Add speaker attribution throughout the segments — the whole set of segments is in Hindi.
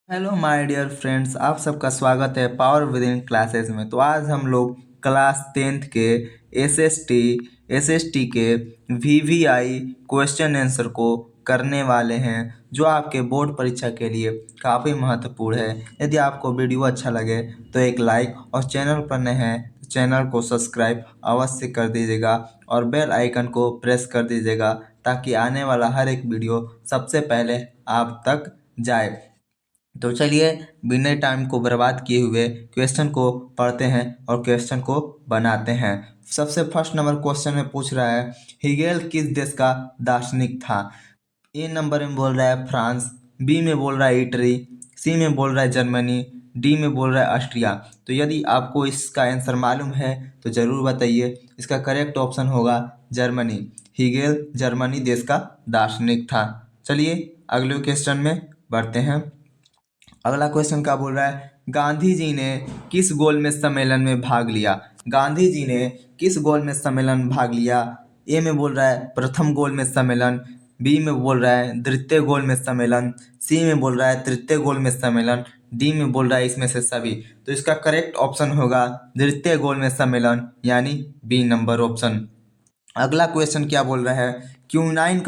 Speaker 1: हेलो माय डियर फ्रेंड्स, आप सबका स्वागत है पावर विद इन क्लासेस में। तो आज हम लोग क्लास 10th के एसएसटी के वीवीआई क्वेश्चन आंसर को करने वाले हैं, जो आपके बोर्ड परीक्षा के लिए काफ़ी महत्वपूर्ण है। यदि आपको वीडियो अच्छा लगे तो एक लाइक और चैनल पर नए हैं तो चैनल को सब्सक्राइब अवश्य कर दीजिएगा और बेल आइकन को प्रेस कर दीजिएगा, ताकि आने वाला हर एक वीडियो सबसे पहले आप तक जाए। तो चलिए बिना टाइम को बर्बाद किए हुए क्वेश्चन को पढ़ते हैं और क्वेश्चन को बनाते हैं। सबसे फर्स्ट नंबर क्वेश्चन में पूछ रहा है, हेगेल किस देश का दार्शनिक था। ए नंबर में बोल रहा है फ्रांस, बी में बोल रहा है इटली, सी में बोल रहा है जर्मनी, डी में बोल रहा है ऑस्ट्रिया। तो यदि आपको इसका आंसर मालूम है तो ज़रूर बताइए। इसका करेक्ट ऑप्शन होगा जर्मनी। हेगेल जर्मनी देश का दार्शनिक था। चलिए अगले क्वेश्चन में बढ़ते हैं। अगला क्वेश्चन क्या बोल रहा है, गांधी जी ने किस गोलमेज सम्मेलन में भाग लिया। गांधी जी ने किस गोलमेज सम्मेलन में भाग लिया। ए में बोल रहा है प्रथम गोलमेज सम्मेलन, बी में बोल रहा है द्वितीय गोलमेज सम्मेलन, सी में बोल रहा है तृतीय गोलमेज सम्मेलन, डी में बोल रहा है इसमें से सभी। तो इसका करेक्ट ऑप्शन होगा द्वितीय गोलमेज सम्मेलन, यानी बी नंबर ऑप्शन। अगला क्वेश्चन क्या बोल रहा है, क्यूनाइन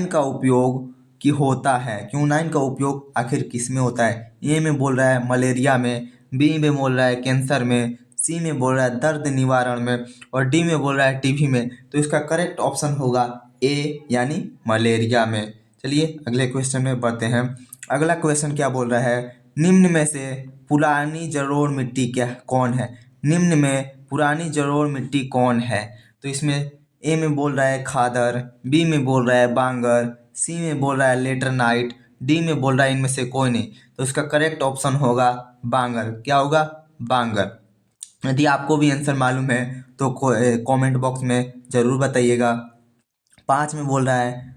Speaker 1: का उपयोग की होता है। क्यूनाइन का उपयोग आखिर किस में होता है। ए में बोल रहा है मलेरिया में, बी में बोल रहा है कैंसर में, सी में बोल रहा है दर्द निवारण में और डी में बोल रहा है टीबी में। तो इसका करेक्ट ऑप्शन होगा ए, यानी मलेरिया में। चलिए अगले क्वेश्चन में बढ़ते हैं। अगला क्वेश्चन क्या बोल रहा है, निम्न में से पुरानी जलोढ़ मिट्टी क्या कौन है। निम्न में पुरानी जलोढ़ मिट्टी कौन है। तो इसमें ए में बोल रहा है खादर, बी में बोल रहा है बांगर, सी में बोल रहा है लेटरनाइट, डी में बोल रहा है इनमें से कोई नहीं। तो इसका करेक्ट ऑप्शन होगा बांगर। क्या होगा, बांगर। यदि आपको भी आंसर मालूम है तो कमेंट बॉक्स में ज़रूर बताइएगा। 5 में बोल रहा है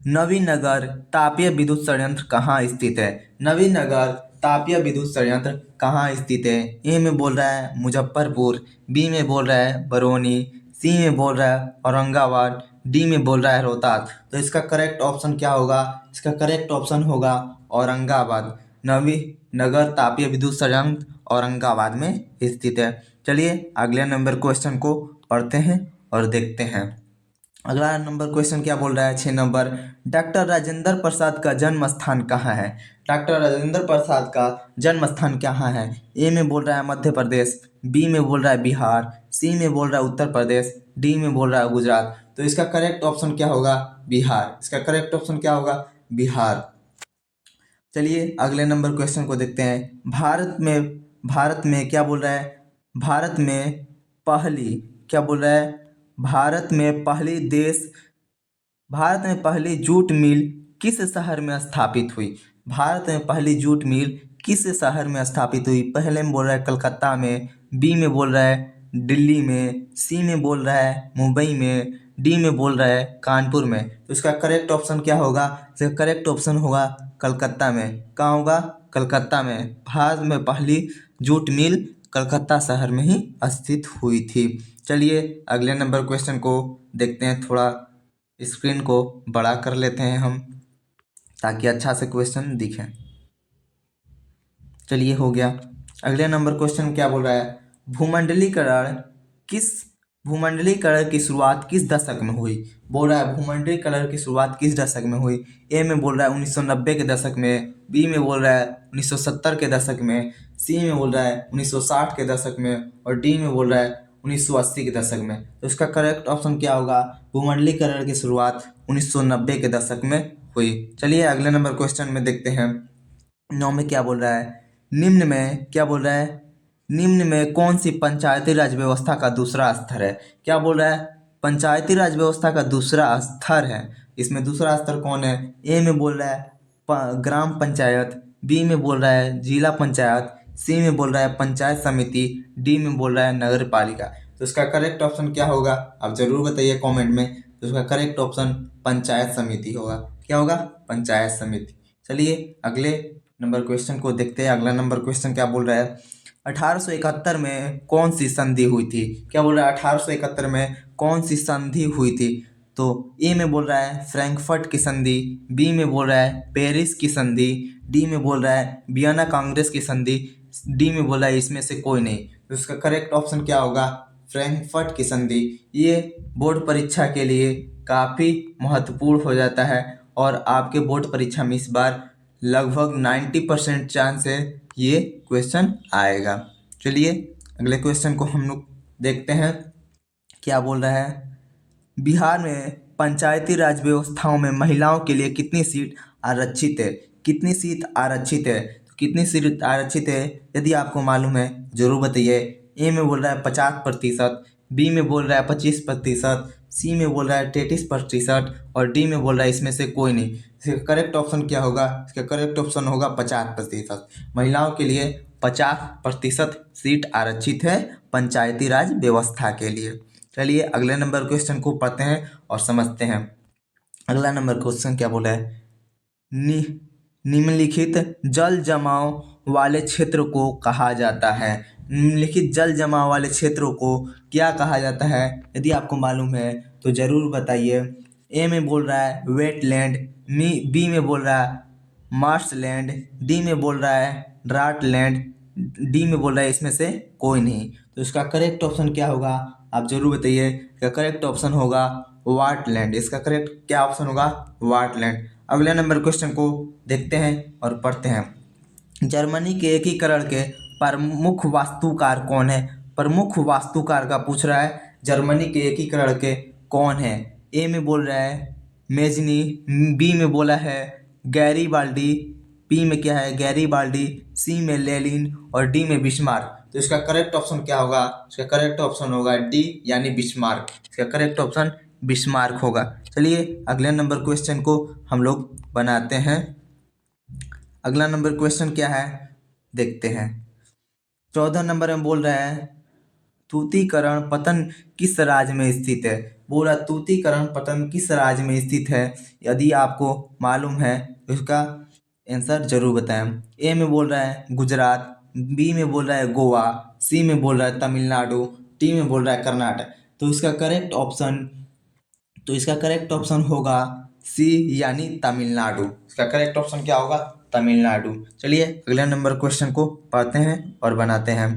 Speaker 1: नवीनगर तापीय विद्युत संयंत्र कहाँ स्थित है। नवीनगर तापीय विद्युत संयंत्र कहाँ स्थित है। ए में बोल रहा है मुजफ्फरपुर, बी में बोल रहा है बरौनी, सी में बोल रहा है औरंगाबाद, डी में बोल रहा है रोहतास। तो इसका करेक्ट ऑप्शन क्या होगा, इसका करेक्ट ऑप्शन होगा औरंगाबाद। नवीनगर तापीय विद्युत संयंत्र औरंगाबाद में स्थित है। चलिए अगले नंबर क्वेश्चन को पढ़ते हैं और देखते हैं। अगला नंबर क्वेश्चन क्या बोल रहा है, 6 नंबर, डॉक्टर राजेंद्र प्रसाद का जन्म स्थान कहाँ है। डॉक्टर राजेंद्र प्रसाद का जन्म स्थान कहाँ है। ए में बोल रहा है मध्य प्रदेश, बी में बोल रहा है बिहार, सी में बोल रहा है उत्तर प्रदेश, डी में बोल रहा है गुजरात। तो इसका करेक्ट ऑप्शन क्या होगा, बिहार। इसका करेक्ट ऑप्शन क्या होगा, बिहार। चलिए अगले नंबर क्वेश्चन को देखते हैं। भारत में क्या बोल रहा है, भारत में पहली क्या बोल रहा है, भारत में पहली जूट मिल किस शहर में स्थापित हुई। भारत में पहली जूट मिल किस शहर में स्थापित हुई। पहले में बोल रहा है कलकत्ता में, बी में बोल रहा है दिल्ली में, सी में बोल रहा है मुंबई में, डी में बोल रहा है कानपुर में। तो इसका करेक्ट ऑप्शन क्या होगा, इसका करेक्ट ऑप्शन होगा कलकत्ता में। कहाँ होगा, कलकत्ता में। भारत में पहली जूट मिल कलकत्ता शहर में ही स्थित हुई थी। चलिए अगले नंबर क्वेश्चन को देखते हैं। थोड़ा स्क्रीन को बड़ा कर लेते हैं हम, ताकि अच्छा से क्वेश्चन दिखे। चलिए हो गया। अगले नंबर क्वेश्चन क्या बोल रहा है, भूमंडलीकरण की शुरुआत किस दशक में हुई। बोल रहा है भूमंडलीकरण की शुरुआत किस दशक में हुई। ए में बोल रहा है 1990 के दशक में, बी में बोल रहा है 1970 के दशक में, सी में बोल रहा है 1960 के दशक में और डी में बोल रहा है 1980 के दशक में। तो इसका करेक्ट ऑप्शन क्या होगा, भूमंडलीकरण की शुरुआत 1990 के दशक में हुई। चलिए अगले नंबर क्वेश्चन में देखते हैं। 9 में क्या बोल रहा है, निम्न में क्या बोल रहा है, निम्न में कौन सी पंचायती राज व्यवस्था का दूसरा स्तर है। क्या बोल रहा है, पंचायती राज व्यवस्था का दूसरा स्तर है। इसमें दूसरा स्तर कौन है। ए में बोल रहा है ग्राम पंचायत, बी में बोल रहा है जिला पंचायत, सी में बोल रहा है पंचायत समिति, डी में बोल रहा है नगर पालिका। तो इसका करेक्ट ऑप्शन क्या होगा, आप जरूर बताइए कमेंट में। तो इसका करेक्ट ऑप्शन पंचायत समिति होगा। क्या होगा, पंचायत समिति। चलिए अगले नंबर क्वेश्चन को देखते हैं। अगला नंबर क्वेश्चन क्या बोल रहा है, 1871 में कौन सी संधि हुई थी। क्या बोल रहा है, 1871 में कौन सी संधि हुई थी। तो ए में बोल रहा है फ्रैंकफर्ट की संधि, बी में बोल रहा है पेरिस की संधि, डी में बोल रहा है वियना कांग्रेस की संधि, डी में बोल रहा है इसमें से कोई नहीं। तो इसका करेक्ट ऑप्शन क्या होगा? फ्रैंकफर्ट की संधि। ये बोर्ड परीक्षा के लिए काफ़ी महत्वपूर्ण हो जाता है और आपके बोर्ड परीक्षा में इस बार लगभग 90% चांस है ये क्वेश्चन आएगा। चलिए अगले क्वेश्चन को हम लोग देखते हैं क्या बोल रहा है। बिहार में पंचायती राज व्यवस्थाओं में महिलाओं के लिए कितनी सीट आरक्षित है? कितनी सीट आरक्षित है? तो कितनी सीट आरक्षित है यदि आपको मालूम है जरूर बताइए। ए में बोल रहा है 50%, बी में बोल रहा है 25%, सी में बोल रहा है 33% और डी में बोल रहा है इसमें से कोई नहीं। इसका करेक्ट ऑप्शन क्या होगा? इसका करेक्ट ऑप्शन होगा 50%। महिलाओं के लिए 50% सीट आरक्षित है पंचायती राज व्यवस्था के लिए। चलिए अगले नंबर क्वेश्चन को पढ़ते हैं और समझते हैं। अगला नंबर क्वेश्चन क्या बोला है? निम्नलिखित जल जमाव वाले क्षेत्र को कहा जाता है। निम्नलिखित जल जमाव वाले क्षेत्रों को क्या कहा जाता है? यदि आपको मालूम है तो ज़रूर बताइए। ए में बोल रहा है वेटलैंड, बी में बोल रहा है मार्शलैंड, डी में बोल रहा है ड्राटलैंड, डी में बोल रहा है इसमें से कोई नहीं। तो इसका करेक्ट ऑप्शन क्या होगा आप जरूर बताइए। इसका करेक्ट ऑप्शन होगा वाटलैंड। इसका करेक्ट क्या ऑप्शन होगा? वाटलैंड। अगले नंबर क्वेश्चन को देखते हैं और पढ़ते हैं। जर्मनी के एकीकरण के प्रमुख वास्तुकार कौन है? प्रमुख वास्तुकार का पूछ रहा है। जर्मनी के एकीकरण के कौन है? ए में बोल रहा है मेजनी, बी में बोला है गैरीबाल्डी, पी में क्या है गैरीबाल्डी, सी में लेनिन और डी में बिस्मार्क। तो इसका करेक्ट ऑप्शन क्या होगा? इसका करेक्ट ऑप्शन होगा डी यानी बिस्मार्क। इसका करेक्ट ऑप्शन बिस्मार्क होगा। चलिए अगले नंबर क्वेश्चन को हम लोग बनाते हैं। अगला नंबर क्वेश्चन क्या है देखते हैं। 14 नंबर में बोल रहा है तूतीकरण पतन किस राज्य में स्थित है? बोला तूतीकरण पतन किस राज्य में स्थित है? यदि आपको मालूम है तो इसका आंसर जरूर बताएं। ए में बोल रहा है गुजरात, बी में बोल रहा है गोवा, सी में बोल रहा है तमिलनाडु, डी में बोल रहा है कर्नाटक। तो इसका करेक्ट ऑप्शन होगा सी यानी तमिलनाडु। इसका करेक्ट ऑप्शन क्या होगा? तमिलनाडु। चलिए अगले नंबर क्वेश्चन को पढ़ते हैं और बनाते हैं।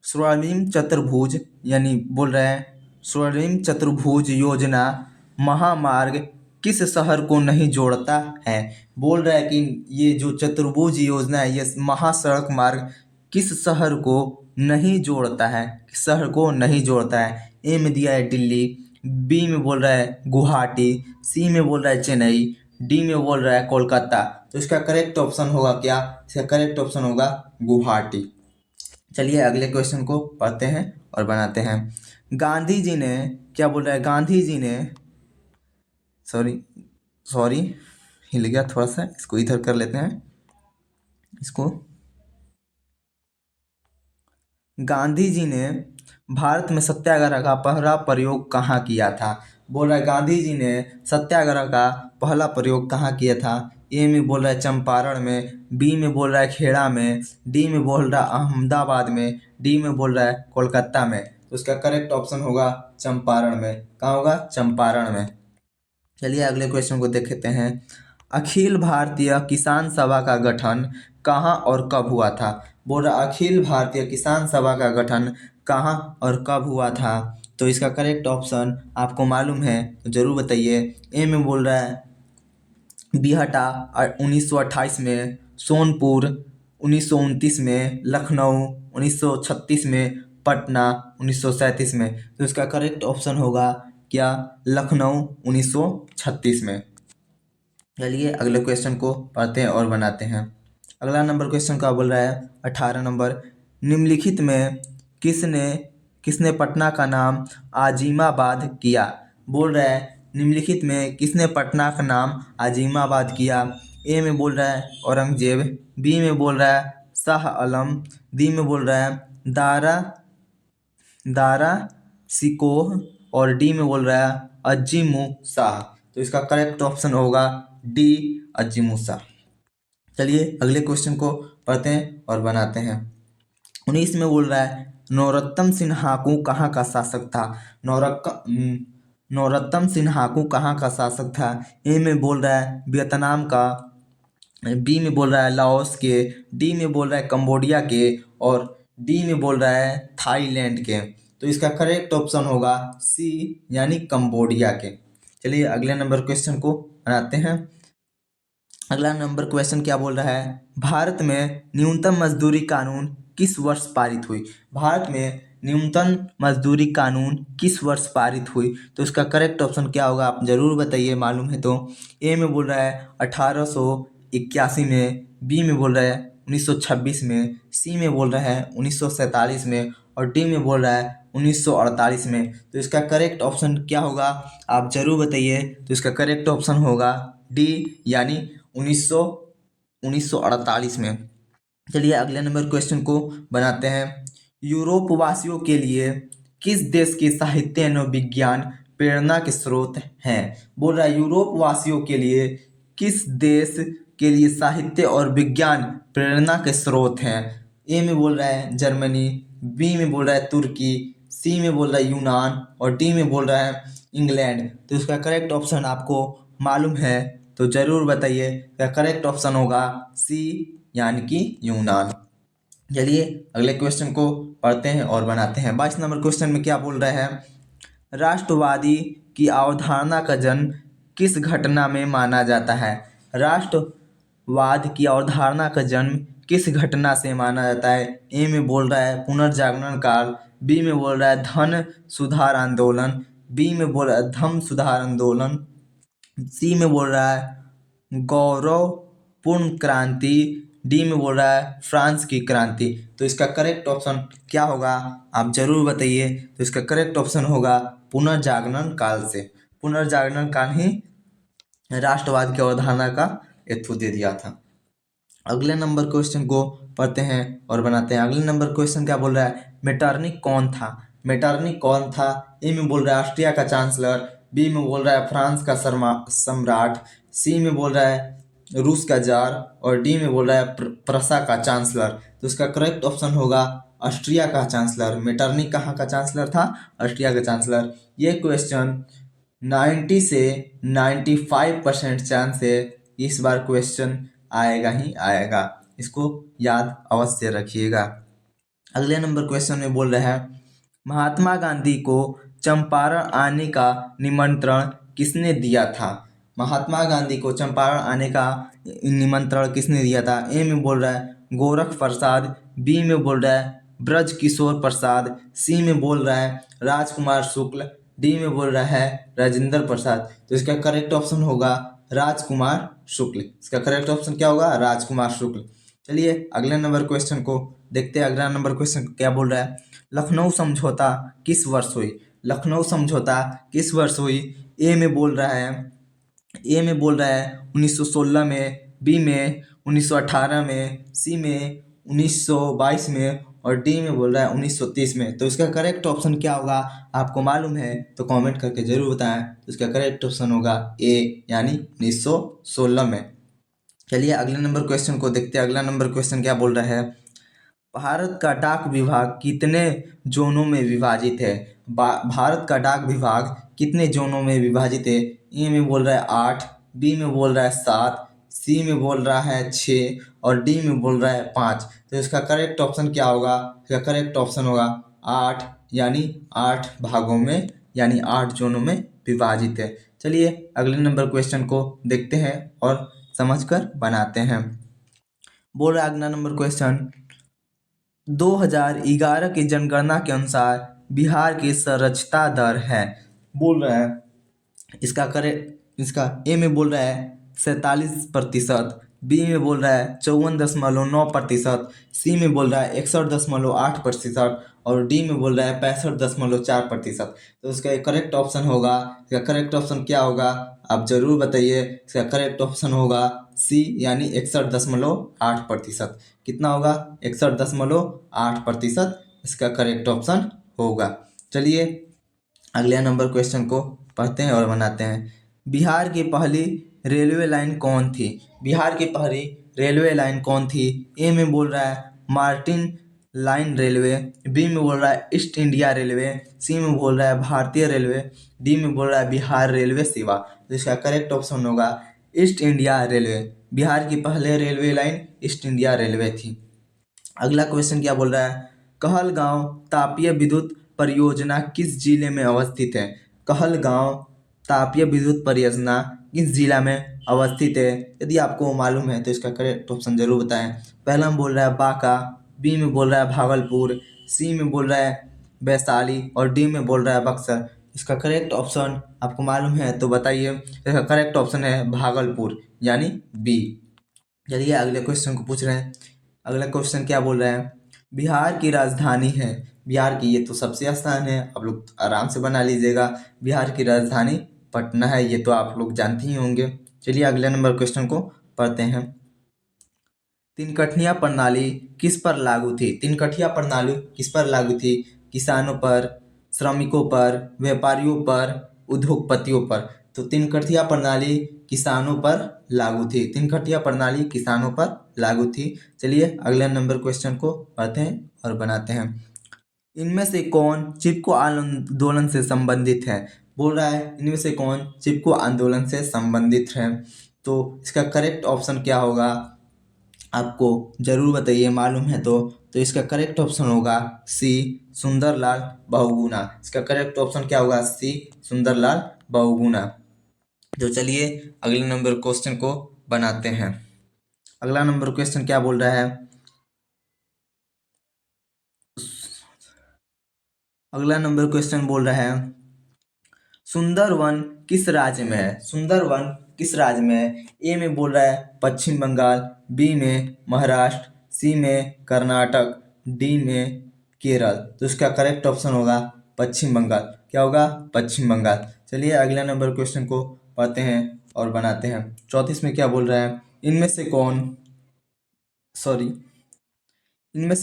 Speaker 1: स्वर्णिम चतुर्भुज यानी बोल रहे हैं स्वर्णिम चतुर्भुज योजना महामार्ग किस शहर को नहीं जोड़ता है? बोल रहा है कि ये जो चतुर्भुज योजना है ये महासड़क मार्ग किस शहर को नहीं जोड़ता है? किस शहर को नहीं जोड़ता है? ए में दिया है दिल्ली, बी में बोल रहा है गुवाहाटी, सी में बोल रहा है चेन्नई, डी में बोल रहा है कोलकाता। तो इसका करेक्ट ऑप्शन होगा क्या? इसका करेक्ट ऑप्शन होगा गुवाहाटी। चलिए अगले क्वेश्चन को पढ़ते हैं और बनाते हैं। गांधी जी ने क्या बोल रहा है? गांधी जी ने सॉरी हिल गया थोड़ा सा, इसको इधर कर लेते हैं। इसको गांधी जी ने भारत में सत्याग्रह का पहला प्रयोग कहाँ किया था? बोल रहा है गांधी जी ने सत्याग्रह का पहला प्रयोग कहाँ किया था? ए में बोल रहा है चंपारण में, बी में बोल रहा है खेड़ा में, डी में बोल रहा है अहमदाबाद में, डी में बोल रहा है कोलकाता में। तो उसका करेक्ट ऑप्शन होगा चंपारण में। कहाँ होगा? चंपारण में। चलिए अगले क्वेश्चन को देखते हैं। अखिल भारतीय किसान सभा का गठन कहाँ और कब हुआ था? बोल रहा अखिल भारतीय किसान सभा का गठन कहाँ और कब हुआ था? तो इसका करेक्ट ऑप्शन आपको मालूम है तो जरूर बताइए। ए में बोल रहा है बिहटा 1928 में, सोनपुर 1929 में, लखनऊ 1936 में, पटना 1937 में। तो इसका करेक्ट ऑप्शन होगा क्या? लखनऊ 1936 में। चलिए अगले क्वेश्चन को पढ़ते हैं और बनाते हैं। अगला नंबर क्वेश्चन का बोल रहा है 18 नंबर। निम्नलिखित में किसने पटना का नाम आजिमाबाद किया? बोल रहा है निम्नलिखित में किसने पटना का नाम आजिमाबाद किया? ए में बोल रहा है औरंगजेब, बी में बोल रहा है शाह आलम, डी में बोल रहा है दारा सिकोह और डी में बोल रहा है अजीमू शाह। तो इसका करेक्ट ऑप्शन होगा डी अजीमू शाह। चलिए अगले क्वेश्चन को पढ़ते हैं और बनाते हैं। 19 में बोल रहा है नरोत्तम सिंह हाकू कहाँ का शासक था? नरोत्तम सिन्हाकू कहाँ का शासक था? ए में बोल रहा है वियतनाम का, बी में बोल रहा है लाओस के, डी में बोल रहा है कंबोडिया के, और डी में बोल रहा है थाईलैंड के। तो इसका करेक्ट ऑप्शन होगा सी यानी कंबोडिया के। चलिए अगले नंबर क्वेश्चन को बनाते हैं। अगला नंबर क्वेश्चन क्या बोल रहा है? भारत में न्यूनतम मजदूरी कानून किस वर्ष पारित हुई? भारत में न्यूनतम मजदूरी कानून किस वर्ष पारित हुई? तो इसका करेक्ट ऑप्शन क्या होगा आप जरूर बताइए, मालूम है तो। ए में बोल रहा है 1881 में, बी में बोल रहा है 1926 में, सी में बोल रहा है 1947 में, और डी में बोल रहा है 1948 में। तो इसका करेक्ट ऑप्शन क्या होगा आप जरूर बताइए। तो इसका करेक्ट ऑप्शन होगा डी यानी 1948 में। चलिए अगले नंबर क्वेश्चन को बनाते हैं। यूरोप वासियों के लिए किस देश की साहित्य एवं विज्ञान प्रेरणा के स्रोत हैं? बोल रहा है यूरोप वासियों के लिए किस देश के लिए साहित्य और विज्ञान प्रेरणा के स्रोत हैं? ए में बोल रहा है जर्मनी, बी में बोल रहा है तुर्की, सी में बोल रहा है यूनान, और डी में बोल रहा है इंग्लैंड। तो इसका करेक्ट ऑप्शन आपको मालूम है तो जरूर बताइए। इसका करेक्ट ऑप्शन होगा सी यानी कि यूनान। चलिए अगले क्वेश्चन को पढ़ते हैं और बनाते हैं। 22 नंबर क्वेश्चन में क्या बोल रहा है? राष्ट्रवादी की अवधारणा का जन्म किस घटना में माना जाता है? राष्ट्रवाद की अवधारणा का जन्म किस घटना से माना जाता है? ए में बोल रहा है पुनर्जागरण काल, बी में बोल रहा है धन सुधार आंदोलन, बी में बोल रहा है धम्म सुधार आंदोलन, सी में बोल रहा है गौरवपूर्ण क्रांति, डी में बोल रहा है फ्रांस की क्रांति। तो इसका करेक्ट ऑप्शन क्या होगा आप जरूर बताइए। तो इसका करेक्ट ऑप्शन होगा पुनर्जागरण काल से। पुनर्जागरण काल ही राष्ट्रवाद की अवधारणा का हेतु दे दिया था। अगले नंबर क्वेश्चन को पढ़ते हैं और बनाते हैं। अगले नंबर क्वेश्चन क्या बोल रहा है? मेटरनिक कौन था? मेटरनिक कौन था? ए में बोल रहा है ऑस्ट्रिया का चांसलर, बी में बोल रहा है फ्रांस का सम्राट, सी में बोल रहा है रूस का जार, और डी में बोल रहा है प्रसा का चांसलर। तो इसका करेक्ट ऑप्शन होगा ऑस्ट्रिया का चांसलर। मेटरनिक कहाँ का चांसलर था? ऑस्ट्रिया का चांसलर। ये क्वेश्चन 90 से 95% चांस है इस बार क्वेश्चन आएगा ही आएगा, इसको याद अवश्य रखिएगा। अगले नंबर क्वेश्चन में बोल रहा है महात्मा गांधी को चंपारण आने का निमंत्रण किसने दिया था? महात्मा गांधी को चंपारण आने का निमंत्रण किसने दिया था? ए में बोल रहा है गोरख प्रसाद, बी में बोल रहा है ब्रज किशोर प्रसाद, सी में बोल रहा है राजकुमार शुक्ल, डी में बोल रहा है राजेंद्र प्रसाद। तो इसका करेक्ट ऑप्शन होगा राजकुमार शुक्ल। इसका करेक्ट ऑप्शन क्या होगा? राजकुमार शुक्ल। चलिए अगले नंबर क्वेश्चन को देखते हैं। अगला नंबर क्वेश्चन क्या बोल रहा है? लखनऊ समझौता किस वर्ष हुई? लखनऊ समझौता किस वर्ष हुई? ए में बोल रहा है 1916 में, बी में 1918 में, सी में 1922 में, और डी में बोल रहा है 1930 में। तो इसका करेक्ट ऑप्शन क्या होगा आपको मालूम है तो कमेंट करके जरूर बताएं। तो इसका करेक्ट ऑप्शन होगा ए यानी 1916 में। चलिए अगले नंबर क्वेश्चन को देखते हैं। अगला नंबर क्वेश्चन क्या बोल रहा है? भारत का डाक विभाग कितने जोनों में विभाजित है? भारत का डाक विभाग कितने जोनों में विभाजित है? ए में बोल रहा है 8, बी में बोल रहा है 7, सी में बोल रहा है 6, और डी में बोल रहा है 5। तो इसका करेक्ट ऑप्शन क्या होगा? इसका करेक्ट ऑप्शन होगा 8 यानी 8 भागों में यानी 8 जोनों में विभाजित है। चलिए अगले नंबर क्वेश्चन को देखते हैं और समझकर बनाते हैं। बोल रहा है अगला नंबर क्वेश्चन 2011 की जनगणना के अनुसार बिहार की साक्षरता दर है। बोल रहा है इसका ए में बोल रहा है 47%, बी में बोल रहा है 54.9%, सी में बोल रहा है 61.8%, और डी में बोल रहा है 65.4%। तो इसका करेक्ट ऑप्शन होगा, इसका करेक्ट ऑप्शन क्या होगा आप जरूर बताइए। इसका करेक्ट ऑप्शन होगा सी यानी 61.8%। कितना होगा? 61.8% इसका करेक्ट ऑप्शन होगा। चलिए अगले नंबर क्वेश्चन को पढ़ते हैं और बनाते हैं। बिहार की पहली रेलवे लाइन कौन थी? बिहार की पहली रेलवे लाइन कौन थी? ए में बोल रहा है मार्टिन लाइन रेलवे, बी में बोल रहा है ईस्ट इंडिया रेलवे, सी में बोल रहा है भारतीय रेलवे, डी में बोल रहा है बिहार रेलवे सेवा। तो इसका करेक्ट ऑप्शन होगा ईस्ट इंडिया रेलवे। बिहार की पहले railway line east India railway थी। अगला क्वेश्चन क्या बोल रहा है, कहलगांव तापीय विद्युत परियोजना किस जिले में अवस्थित है। कहलगांव तापीय विद्युत परियोजना किस जिला में अवस्थित है। यदि आपको मालूम है तो इसका करेक्ट ऑप्शन जरूर बताएं। पहला में बोल रहा है बांका, बी में बोल रहा है भागलपुर, सी में बोल रहा है वैशाली और डी में बोल रहा है बक्सर। इसका करेक्ट ऑप्शन आपको मालूम है तो बताइए। इसका करेक्ट ऑप्शन है भागलपुर यानी बी। चलिए अगले क्वेश्चन को पूछ रहे हैं। अगला क्वेश्चन क्या बोल रहा है, बिहार की राजधानी है। बिहार की, ये तो सबसे आसान है, आप लोग आराम से बना लीजिएगा। बिहार की राजधानी पटना है, ये तो आप लोग जानते ही होंगे। चलिए अगले नंबर क्वेश्चन को पढ़ते हैं। तिनकठिया प्रणाली किस पर लागू थी। तिनकठिया प्रणाली किस पर लागू थी। किसानों पर, श्रमिकों पर, व्यापारियों पर, उद्योगपतियों पर। तो तिनकठिया प्रणाली किसानों पर लागू थी। तिनकठिया प्रणाली किसानों पर लागू थी। चलिए अगले नंबर क्वेश्चन को पढ़ते हैं और बनाते हैं। इनमें से कौन चिपको आंदोलन से संबंधित है। बोल रहा है इनमें से कौन चिपको आंदोलन से संबंधित है। तो इसका करेक्ट ऑप्शन क्या होगा आपको जरूर बताइए, मालूम है तो इसका करेक्ट ऑप्शन होगा सी सुंदरलाल बहुगुणा। इसका करेक्ट ऑप्शन क्या होगा, सी सुंदरलाल बहुगुणा। तो चलिए अगले नंबर क्वेश्चन को बनाते हैं। अगला नंबर क्वेश्चन क्या बोल रहा है, अगला नंबर क्वेश्चन बोल रहा है सुंदरवन किस राज्य में है। सुंदरवन किस राज्य में है। ए में बोल रहा है पश्चिम बंगाल, बी में महाराष्ट्र, सी में कर्नाटक, डी में केरल। तो इसका करेक्ट ऑप्शन होगा पश्चिम बंगाल। क्या होगा, पश्चिम बंगाल। चलिए अगला नंबर क्वेश्चन को पढ़ते हैं और बनाते हैं। 34 में क्या बोल रहा है, इनमें से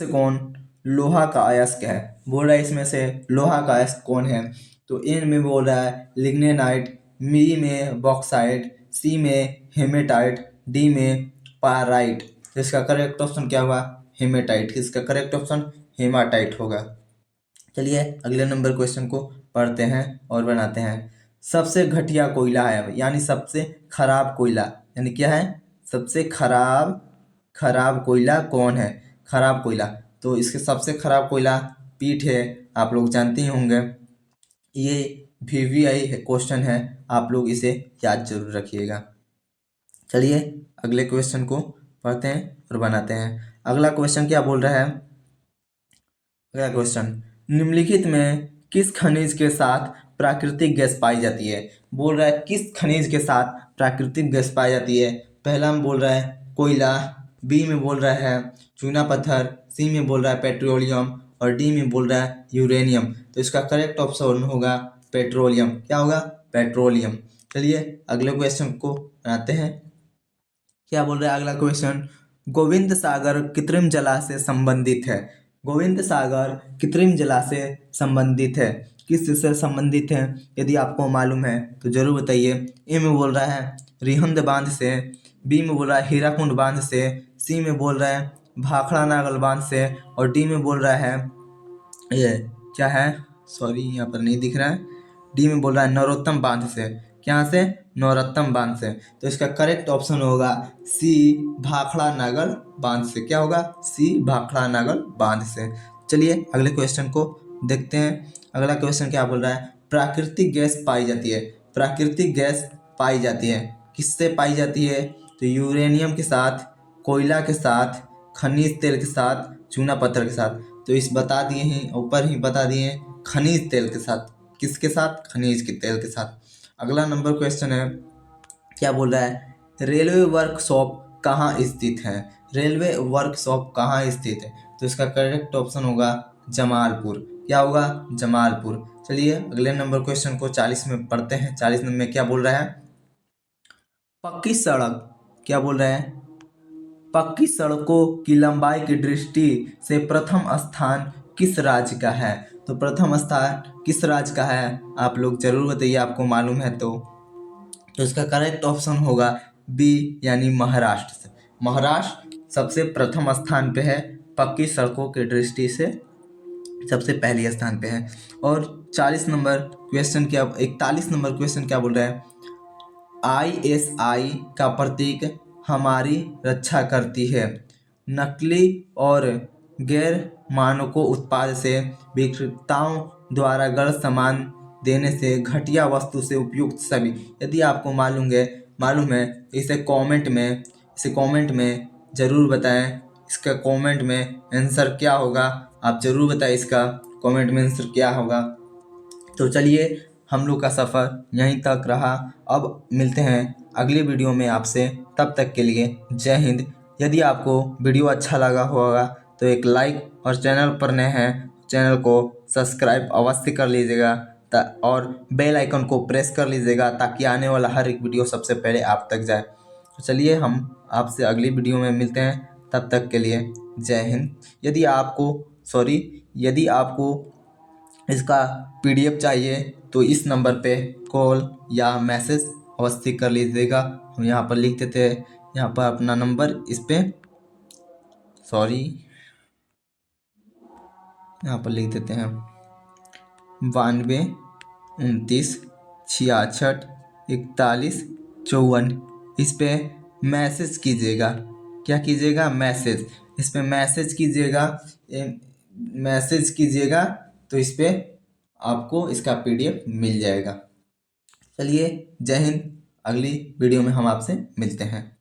Speaker 1: कौन लोहा का अयस्क है। बोल रहा है इसमें से लोहा का अयस्क कौन है। तो ए में बोल रहा है लिग्नेनाइट, बी में बॉक्साइट, सी में हेमेटाइट, डी में पाराइट। तो इसका करेक्ट ऑप्शन क्या होगा, हेमेटाइट। इसका करेक्ट ऑप्शन हेमाटाइट होगा। चलिए अगले नंबर क्वेश्चन को पढ़ते हैं और बनाते हैं। सबसे घटिया कोयला है यानी सबसे खराब कोयला, यानी क्या है, सबसे खराब कोयला कौन है। खराब कोयला, तो इसके सबसे खराब कोयला पीट है, आप लोग जानते ही होंगे। ये VVI क्वेश्चन है, आप लोग इसे याद जरूर रखिएगा। चलिए अगले क्वेश्चन को पढ़ते हैं और बनाते हैं। अगला क्वेश्चन क्या बोल रहा है, अगला क्वेश्चन निम्नलिखित में किस खनिज के साथ प्राकृतिक गैस पाई जाती है। बोल रहा है किस खनिज के साथ प्राकृतिक गैस पाई जाती है। पहला में बोल रहा है कोयला, बी में बोल रहा है चूना पत्थर, सी में बोल रहा है पेट्रोलियम और डी में बोल रहा है यूरेनियम। तो इसका करेक्ट ऑप्शन होगा पेट्रोलियम। क्या होगा, पेट्रोलियम। चलिए अगले क्वेश्चन को बनाते हैं। क्या बोल रहा है अगला क्वेश्चन, गोविंद सागर कृत्रिम जलाशय संबंधित है। गोविंद सागर कृत्रिम जलाशय संबंधित है, किस से संबंधित है। यदि आपको मालूम है तो जरूर बताइए। ए में बोल रहा है रिहंद बांध से, बी में बोल रहा है हीराकुंड बांध से, सी में बोल रहा है भाखड़ा नागल बांध से और डी में बोल रहा है ये क्या है, सॉरी यहाँ पर नहीं दिख रहा है, डी में बोल रहा है नरोत्तम बांध से। क्या से, नरोत्तम बांध से। तो इसका करेक्ट ऑप्शन होगा सी भाखड़ा नागल बांध से। क्या होगा, सी भाखड़ा नागल बांध से। चलिए अगले क्वेश्चन को देखते हैं। अगला क्वेश्चन क्या बोल रहा है, प्राकृतिक गैस पाई जाती है। प्राकृतिक गैस पाई जाती है, किससे पाई जाती है। तो यूरेनियम के साथ, कोयला के साथ, खनिज तेल के साथ, चूना पत्थर के साथ। तो इस बता दिए हैं, ऊपर ही बता दिए हैं, खनिज तेल के साथ। किसके साथ, खनिज के तेल के साथ। अगला नंबर क्वेश्चन है, क्या बोल रहा है रेलवे वर्कशॉप कहाँ स्थित है। रेलवे वर्कशॉप कहाँ स्थित है। तो इसका करेक्ट ऑप्शन होगा जमालपुर। क्या होगा, जमालपुर। चलिए अगले नंबर क्वेश्चन को 40 में पढ़ते हैं। 40 में क्या बोल रहा है, पक्की सड़क, क्या बोल रहा है, पक्की सड़कों की लंबाई की दृष्टि से प्रथम स्थान किस राज्य का है। तो प्रथम स्थान किस राज्य का है, आप लोग जरूर बताइए, आपको मालूम है तो इसका करेक्ट ऑप्शन होगा बी यानी महाराष्ट्र से। महाराष्ट्र सबसे प्रथम स्थान पे है पक्की सड़कों की दृष्टि से सबसे पहले स्थान पे है। और 41 नंबर क्वेश्चन क्या बोल रहा है? ISI का प्रतीक हमारी रक्षा करती है। नकली और गैर मानकों उत्पाद से विक्रेताओं द्वारा गलत सामान देने से घटिया वस्तु से उपयुक्त सभी। यदि आपको मालूम है इसे कमेंट में ज़रूर बताएं। इसका कमेंट में आंसर क्या होगा आप ज़रूर बताएं। इसका कमेंट में आंसर क्या होगा। तो चलिए, हम लोग का सफ़र यहीं तक रहा। अब मिलते हैं अगली वीडियो में आपसे। तब तक के लिए जय हिंद। यदि आपको वीडियो अच्छा लगा होगा तो एक लाइक, और चैनल पर नए हैं चैनल को सब्सक्राइब अवश्य कर लीजिएगा और बेल आइकन को प्रेस कर लीजिएगा ताकि आने वाला हर एक वीडियो सबसे पहले आप तक जाए। तो चलिए, हम आपसे अगली वीडियो में मिलते हैं। तब तक के लिए जय हिंद। यदि आपको इसका PDF चाहिए तो इस नंबर पे कॉल या मैसेज अवश्य कर लीजिएगा। हम यहाँ पर लिख देते हैं, यहाँ पर अपना नंबर यहाँ पर लिख देते हैं 92 29 66 41 54। इस पे मैसेज कीजिएगा। क्या कीजिएगा? मैसेज। इस पे मैसेज कीजिएगा तो इस पे आपको इसका PDF मिल जाएगा। चलिए, जय हिंद। अगली वीडियो में हम आपसे मिलते हैं।